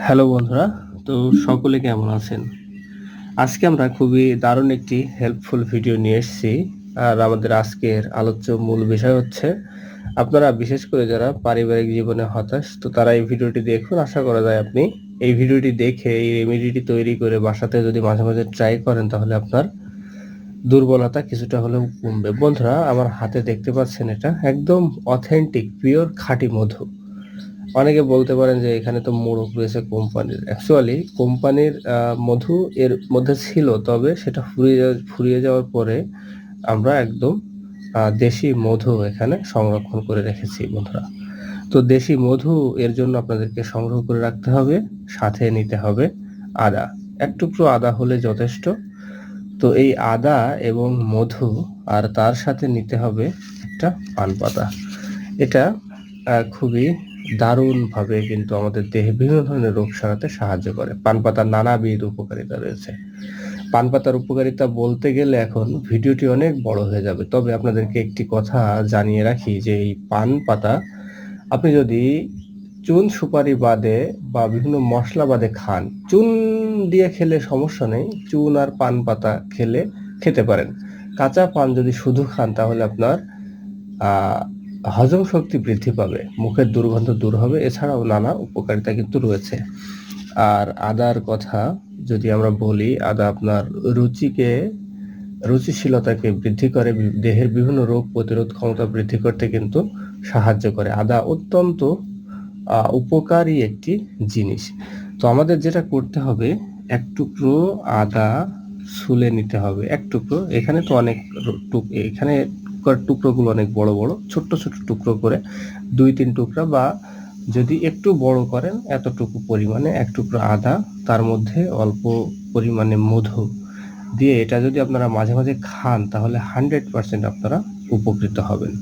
Hello বন্ধুরা, তো সকলে কেমন আছেন? আজকে আমরা খুবই দারুণ একটি হেল্পফুল ভিডিও নিয়ে এসেছি। আর আমাদের আজকের আলোচ্য মূল বিষয় হচ্ছে আপনারা বিশেষ করে যারা পারিবারিক জীবনে হতাশ, তো তারা এই ভিডিওটি দেখুন। আশা করা যায় আপনি এই ভিডিওটি দেখে এই রেমেডিটি তৈরি করে বাসাতে যদি মাঝে মাঝে ট্রাই করেন তাহলে আপনার দুর্বলতা কিছুটা হলেও কমবে। বন্ধুরা, আমার হাতে দেখতে পাচ্ছেন এটা একদম অথেন্টিক পিওর খাঁটি মধু। অনেকে বলতে পারেন যে এখানে তো মোড়ক রয়েছে কোম্পানির। অ্যাকচুয়ালি কোম্পানির মধু এর মধ্যে ছিল, তবে সেটা ফুরিয়ে যাওয়ার পরে আমরা একদম দেশি মধু এখানে সংরক্ষণ করে রেখেছি বন্ধুরা। তো দেশি মধু এর জন্য আপনাদেরকে সংগ্রহ করে রাখতে হবে, সাথে নিতে হবে আদা। এক টুকরো আদা হলে যথেষ্ট। তো এই আদা এবং মধু আর তার সাথে নিতে হবে একটা পান পাতা। এটা খুবই দারুণভাবে কিন্তু আমাদের দেহে বিভিন্ন ধরনের রোগ সারাতে সাহায্য করে। পান পাতার নানাবিধ উপকারিতা রয়েছে। পান পাতার উপকারিতা বলতে গেলে এখন ভিডিওটি অনেক বড় হয়ে যাবে। তবে আপনাদেরকে একটি কথা জানিয়ে রাখি যে এই পান পাতা আপনি যদি চুন সুপারি বাদে বা বিভিন্ন মশলা বাদে খান, চুন দিয়ে খেলে সমস্যা নেই। চুন আর পান পাতা খেতে পারেন। কাঁচা পান যদি শুধু খান তাহলে আপনার হজম শক্তি বৃদ্ধি পাবে, মুখের দুর্গন্ধ দূর হবে, এছাড়াও নানা উপকারিতা কিন্তু রয়েছে। আর আদার কথা যদি আমরা বলি, আদা আপনার রুচিশীলতাকে বৃদ্ধি করে, দেহের বিভিন্ন রোগ প্রতিরোধ ক্ষমতা বৃদ্ধি করতে কিন্তু সাহায্য করে। আদা অত্যন্ত উপকারী একটি জিনিস। তো আমাদের যেটা করতে হবে, এক টুকরো আদা ছুলে নিতে হবে। এক টুকরো, এখানে তো অনেক এখানে টুকরোগুলো অনেক বড় বড়, ছোট্ট ছোট্ট টুকরো করে 2-3 টুকরা, বা যদি একটু বড় করেন এতটুকু পরিমাণে এক টুকরো আদা, তার মধ্যে অল্প পরিমাণে মধু দিয়ে এটা যদি আপনারা মাঝে মাঝে খান তাহলে 100% আপনারা উপকৃত হবেন।